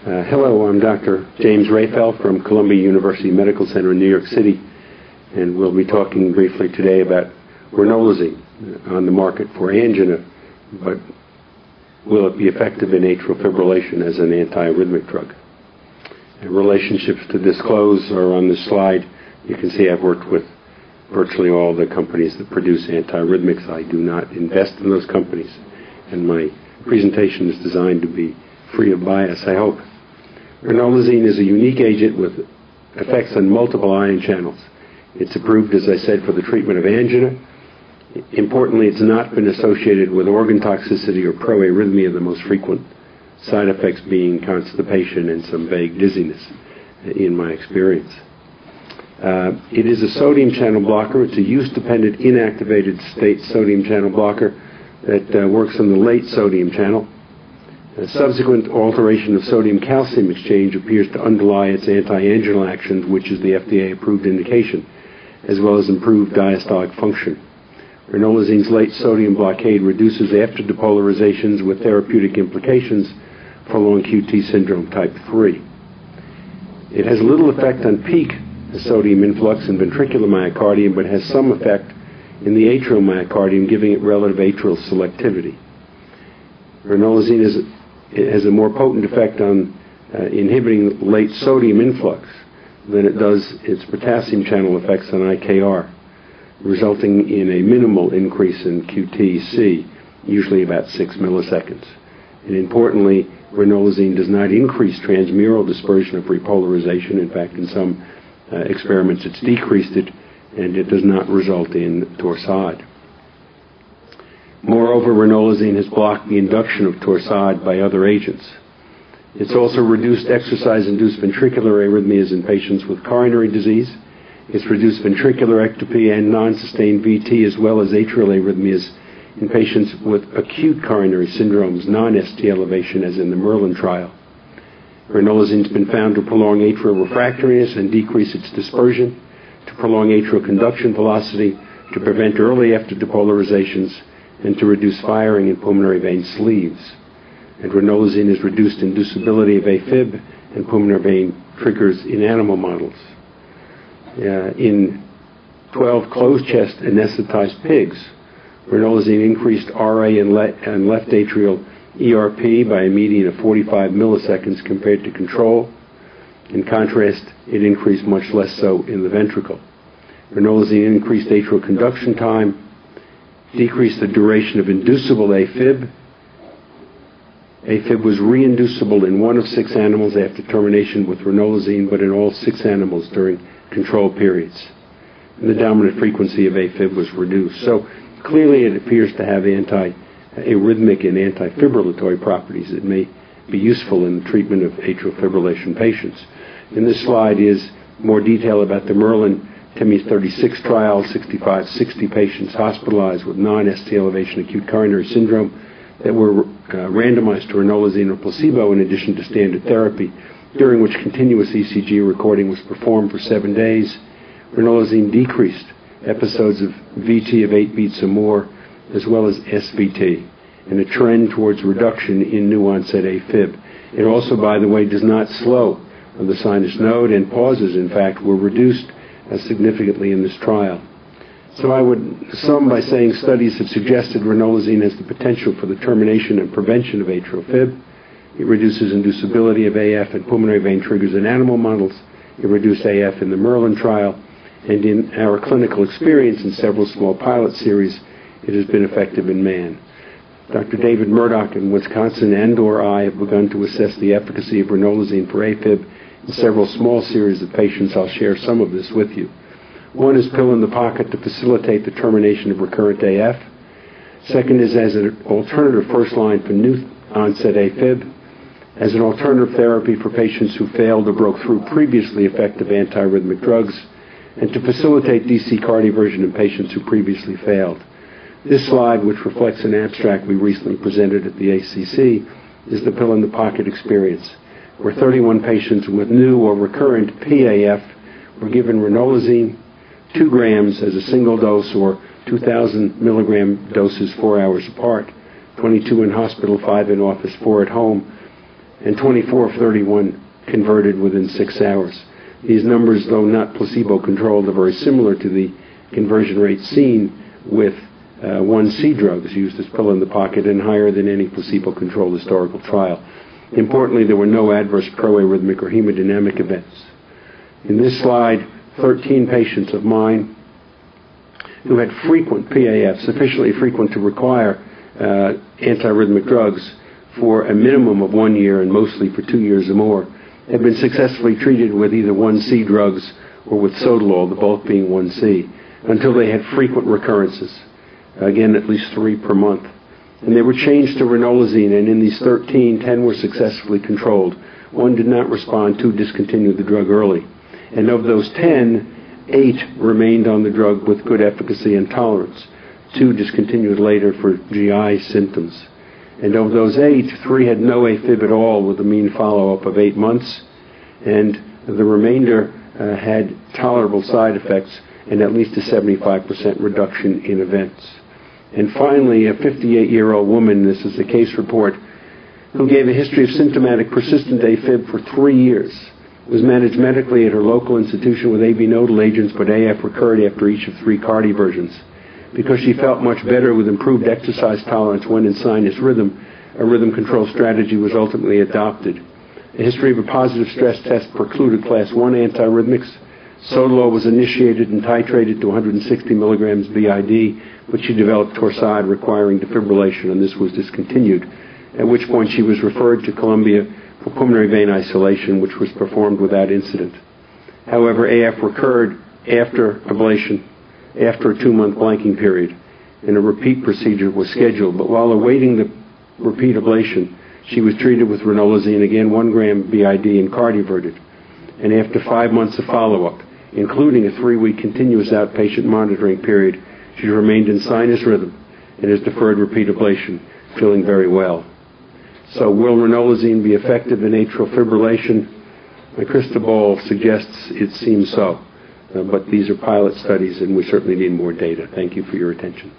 Hello, I'm Dr. James Rayfeld from Columbia University Medical Center in New York City, and we'll be talking briefly today about ranolazine on the market for angina, but will it be effective in atrial fibrillation as an antiarrhythmic drug? And relationships to disclose are on this slide. You can see I've worked with virtually all the companies that produce antiarrhythmics. I do not invest in those companies, and my presentation is designed to be free of bias, I hope. Ranolazine is a unique agent with effects on multiple ion channels. It's approved, as I said, for the treatment of angina. Importantly, it's not been associated with organ toxicity or proarrhythmia, the most frequent side effects being constipation and some vague dizziness, in my experience. It is a sodium channel blocker. It's a use-dependent inactivated state sodium channel blocker that works on the late sodium channel. A subsequent alteration of sodium-calcium exchange appears to underlie its antianginal action, which is the FDA-approved indication, as well as improved diastolic function. Ranolazine's late sodium blockade reduces after depolarizations with therapeutic implications for long QT syndrome type 3. It has little effect on peak sodium influx in ventricular myocardium, but has some effect in the atrial myocardium, giving it relative atrial selectivity. Ranolazine has a more potent effect on inhibiting late sodium influx than it does its potassium channel effects on IKR, resulting in a minimal increase in QTc, usually about 6 milliseconds. And importantly, ranolazine does not increase transmural dispersion of repolarization. In fact, in some experiments it's decreased it, and it does not result in torsade. Moreover, ranolazine has blocked the induction of torsade by other agents. It's also reduced exercise-induced ventricular arrhythmias in patients with coronary disease. It's reduced ventricular ectopy and non-sustained VT, as well as atrial arrhythmias in patients with acute coronary syndromes, non-ST elevation, as in the Merlin trial. Ranolazine has been found to prolong atrial refractoriness and decrease its dispersion, to prolong atrial conduction velocity, to prevent early after depolarizations, and to reduce firing in pulmonary vein sleeves. And ranolazine has reduced inducibility of AFib and pulmonary vein triggers in animal models. In 12 closed-chest anesthetized pigs, ranolazine increased RA and left atrial ERP by a median of 45 milliseconds compared to control. In contrast, it increased much less so in the ventricle. Ranolazine increased atrial conduction time, decreased the duration of inducible AFib. AFib was reinducible in 1 of 6 animals after termination with ranolazine, but in all 6 animals during control periods. And the dominant frequency of AFib was reduced. So clearly it appears to have anti-arrhythmic and antifibrillatory properties that may be useful in the treatment of atrial fibrillation patients. In this slide is more detail about the Merlin TIMI 36 trial, 65-60 patients hospitalized with non-ST elevation acute coronary syndrome that were randomized to ranolazine or placebo in addition to standard therapy, during which continuous ECG recording was performed for 7 days. Ranolazine decreased episodes of VT of 8 beats or more, as well as SVT, and a trend towards reduction in new onset AFib. It also, by the way, does not slow the sinus node, and pauses, in fact, were reduced significantly in this trial. So I would sum by saying studies have suggested ranolazine has the potential for the termination and prevention of atrial fib. It reduces inducibility of AF and pulmonary vein triggers in animal models. It reduced AF in the Merlin trial. And in our clinical experience in several small pilot series, it has been effective in man. Dr. David Murdoch in Wisconsin and/or I have begun to assess the efficacy of ranolazine for AFib in several small series of patients. I'll share some of this with you. One is pill in the pocket to facilitate the termination of recurrent AF. Second is as an alternative first line for new onset AFib, as an alternative therapy for patients who failed or broke through previously effective antiarrhythmic drugs, and to facilitate DC cardioversion in patients who previously failed. This slide, which reflects an abstract we recently presented at the ACC, is the pill in the pocket experience, where 31 patients with new or recurrent PAF were given ranolazine, 2 grams as a single dose, or 2,000 milligram doses 4 hours apart, 22 in hospital, 5 in office, 4 at home, and 24 of 31 converted within 6 hours. These numbers, though not placebo-controlled, are very similar to the conversion rate seen with 1C drugs used as pill in the pocket and higher than any placebo-controlled historical trial. Importantly, there were no adverse proarrhythmic or hemodynamic events. In this slide, 13 patients of mine who had frequent PAF, sufficiently frequent to require antiarrhythmic drugs for a minimum of 1 year and mostly for 2 years or more, had been successfully treated with either 1C drugs or with sotalol, the bulk being 1C, until they had frequent recurrences, again at least 3 per month. And they were changed to ranolazine, and in these 13, 10 were successfully controlled. 1 did not respond, 2 discontinued the drug early. And of those 10, 8 remained on the drug with good efficacy and tolerance. 2 discontinued later for GI symptoms. And of those 8, 3 had no AFib at all with a mean follow-up of 8 months, and the remainder had tolerable side effects and at least a 75% reduction in events. And finally, a 58-year-old woman, this is a case report, who gave a history of symptomatic persistent AFib for 3 years, was managed medically at her local institution with AV nodal agents, but AF recurred after each of 3 cardioversions. Because she felt much better with improved exercise tolerance when in sinus rhythm, a rhythm control strategy was ultimately adopted. A history of a positive stress test precluded class 1 antiarrhythmics. Sotalol was initiated and titrated to 160 milligrams BID, but she developed torsade requiring defibrillation, and this was discontinued, at which point she was referred to Columbia for pulmonary vein isolation, which was performed without incident. However, AF recurred after ablation, after a 2-month blanking period, and a repeat procedure was scheduled. But while awaiting the repeat ablation, she was treated with ranolazine, again 1 gram BID, and cardioverted. And after 5 months of follow-up, including a 3-week continuous outpatient monitoring period, she remained in sinus rhythm and has deferred repeat ablation, feeling very well. So will ranolazine be effective in atrial fibrillation? My crystal ball suggests it seems so. But these are pilot studies, and we certainly need more data. Thank you for your attention.